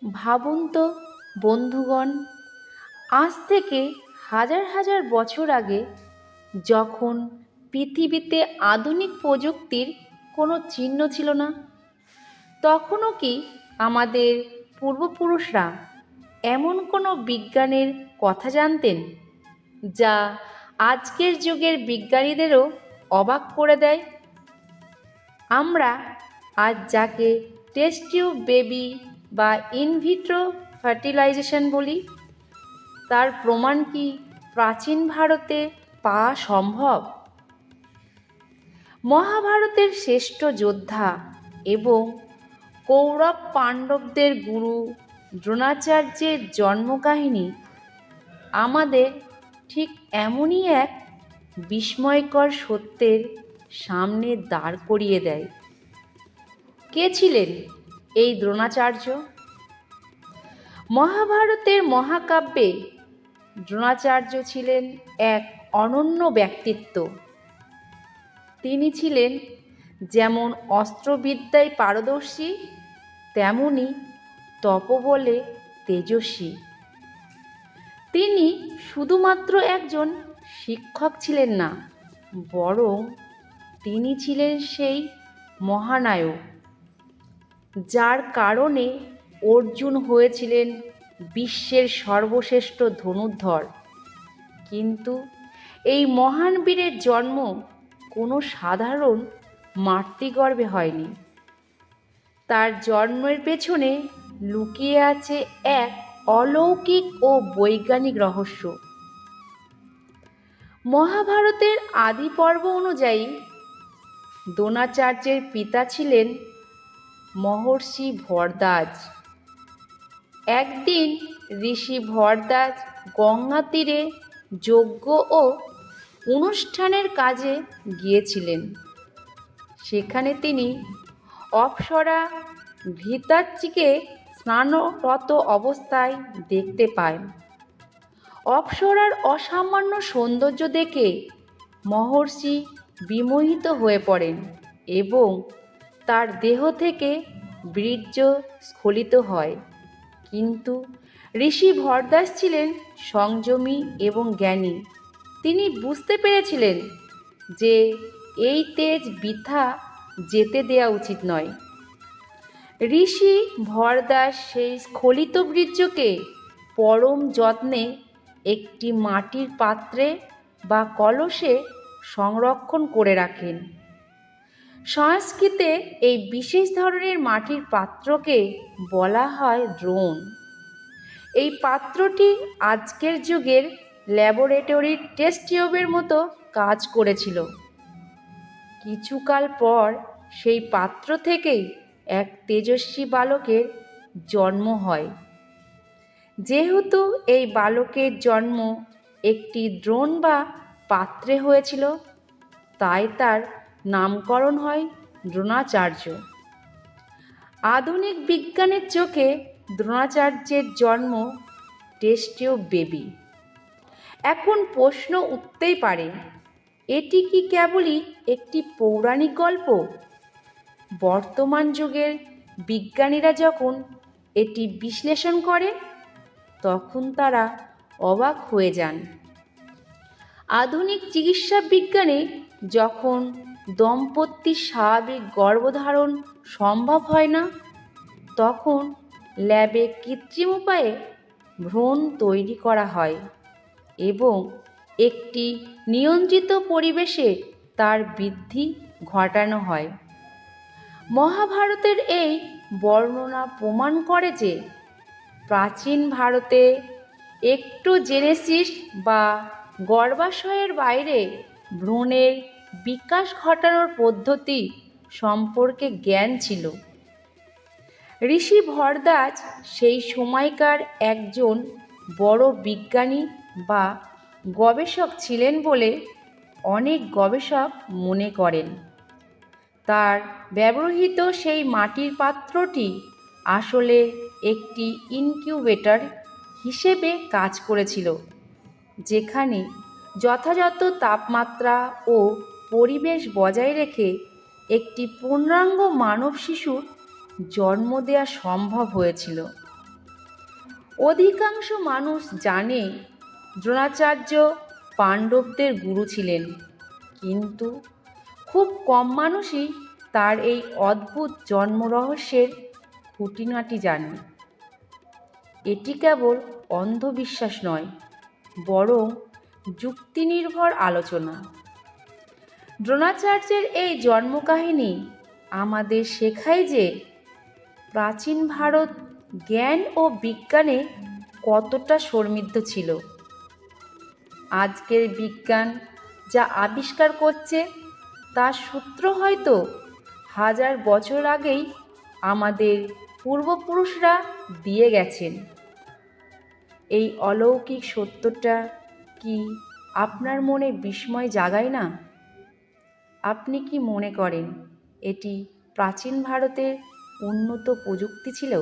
ভাবুন তো বন্ধুগণ, আজ থেকে হাজার হাজার বছর আগে যখন পৃথিবীতে আধুনিক প্রযুক্তির কোনো চিহ্ন ছিল না, তখনও কি আমাদের পূর্বপুরুষরা এমন কোনো বিজ্ঞানের কথা জানতেন যা আজকের যুগের বিজ্ঞানীদেরও অবাক করে দেয়? আমরা আজ যাকে টেস্ট টিউব বেবি বা ইনভিট্রো ফার্টিলাইজেশন বলি, তার প্রমাণ কি প্রাচীন ভারতে পাওয়া সম্ভব? মহাভারতের শ্রেষ্ঠ যোদ্ধা এবং কৌরব পাণ্ডবদের গুরু দ্রোণাচার্যের জন্মকাহিনী আমাদের ঠিক এমনই এক বিস্ময়কর সত্যের সামনে দাঁড় করিয়ে দেয়। কে ছিলেন এই দ্রোণাচার্য? মহাভারতের মহাকাব্যে দ্রোণাচার্য ছিলেন এক অনন্য ব্যক্তিত্ব। তিনি ছিলেন যেমন অস্ত্রবিদ্যায় পারদর্শী, তেমনি তপবলে তেজস্বী। তিনি শুধুমাত্র একজন শিক্ষক ছিলেন না, বরং তিনি ছিলেন সেই মহানায়ক যার কারণে অর্জুন হয়েছিলেন বিশ্বের সর্বশ্রেষ্ঠ ধনুর্ধর। কিন্তু এই মহান বীরের জন্ম কোনো সাধারণ মাতৃগর্ভে হয়নি। তার জন্মের পেছনে লুকিয়ে আছে এক অলৌকিক ও বৈজ্ঞানিক রহস্য। মহাভারতের আদি পর্ব অনুযায়ী দ্রোণাচার্যের পিতা ছিলেন মহর্ষি ভরদ্বাজ। একদিন ঋষি ভরদ্বাজ গঙ্গা তীরে যজ্ঞ ও অনুষ্ঠানের কাজে গিয়েছিলেন। সেখানে তিনি অপ্সরা ঘৃতাচ্ছিকে স্নানরত অবস্থায় দেখতে পান। অপ্সরার অসামান্য সৌন্দর্য দেখে মহর্ষি বিমোহিত হয়ে পড়েন এবং তার দেহ থেকে বীর্য স্খলিত হয়। কিন্তু ঋষি ভরদ্বাজ ছিলেন সংযমী এবং জ্ঞানী। তিনি বুঝতে পেরেছিলেন যে এই তেজ বৃথা যেতে দেওয়া উচিত নয়। ঋষি ভরদ্বাজ সেই স্খলিত বীর্যকে পরম যত্নে একটি মাটির পাত্রে বা কলসে সংরক্ষণ করে রাখেন। সংস্কৃতে এই বিশেষ ধরনের মাটির পাত্রকে বলা হয় দ্রোণ। এই পাত্রটি আজকের যুগের ল্যাবরেটরির টেস্ট টিউবের মতো কাজ করেছিল। কিছুকাল পর সেই পাত্র থেকেই এক তেজস্বী বালকের জন্ম হয়। যেহেতু এই বালকের জন্ম একটি দ্রোণ বা পাত্রে হয়েছিল, তাই তার নামকরণ হয় দ্রোণাচার্য। আধুনিক বিজ্ঞানের চোখে দ্রোণাচার্যের জন্ম টেস্ট টিউব বেবি। এখন প্রশ্ন উঠতেই পারে, এটি কি কেবলই একটি পৌরাণিক গল্প? বর্তমান যুগের বিজ্ঞানীরা যখন এটি বিশ্লেষণ করে, তখন তারা অবাক হয়ে যান। আধুনিক চিকিৎসা বিজ্ঞানে যখন দম্পতির স্বাভাবিক গর্ভধারণ সম্ভব হয় না, তখন ল্যাবে কৃত্রিম উপায়ে ভ্রূণ তৈরি করা হয় এবং একটি নিয়ন্ত্রিত পরিবেশে তার বৃদ্ধি ঘটানো হয়। মহাভারতের এই বর্ণনা প্রমাণ করে যে প্রাচীন ভারতে একটোজেনেসিস বা গর্ভাশয়ের বাইরে ভ্রূণের বিকাশ ঘটানোর পদ্ধতি সম্পর্কে জ্ঞান ছিল। ঋষি ভরদ্বাজ সেই সময়কার একজন বড় বিজ্ঞানী বা গবেষক ছিলেন বলে অনেক গবেষক মনে করেন। তার ব্যবহৃত সেই মাটির পাত্রটি আসলে একটি ইনকিউবেটর হিসেবে কাজ করেছিল, যেখানে যথাযথ তাপমাত্রা ও পরিবেশ বজায় রেখে একটি পূর্ণাঙ্গ মানব শিশুর জন্ম দেওয়া সম্ভব হয়েছিল। অধিকাংশ মানুষ জানে দ্রোণাচার্য পাণ্ডবদের গুরু ছিলেন, কিন্তু খুব কম মানুষই তার এই অদ্ভুত জন্মরহস্যের খুঁটিনাটি জানে। এটি কেবল অন্ধবিশ্বাস নয়, বরং যুক্তিনির্ভর আলোচনা। দ্রোণাচার্যের এই জন্মকাহিনী আমাদের শেখায় যে প্রাচীন ভারত জ্ঞান ও বিজ্ঞানে কতটা সমৃদ্ধ ছিল। আজকের বিজ্ঞান যা আবিষ্কার করছে তার সূত্র হয়তো হাজার বছর আগেই আমাদের পূর্বপুরুষরা দিয়ে গেছেন। এই অলৌকিক সত্যটা কি আপনার মনে বিস্ময় জাগায় না? আপনি কি মনে করেন এটি প্রাচীন ভারতের উন্নত প্রযুক্তি ছিল?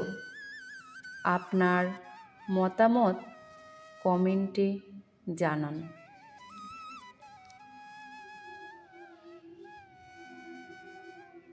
আপনার মতামত কমেন্টে জানান।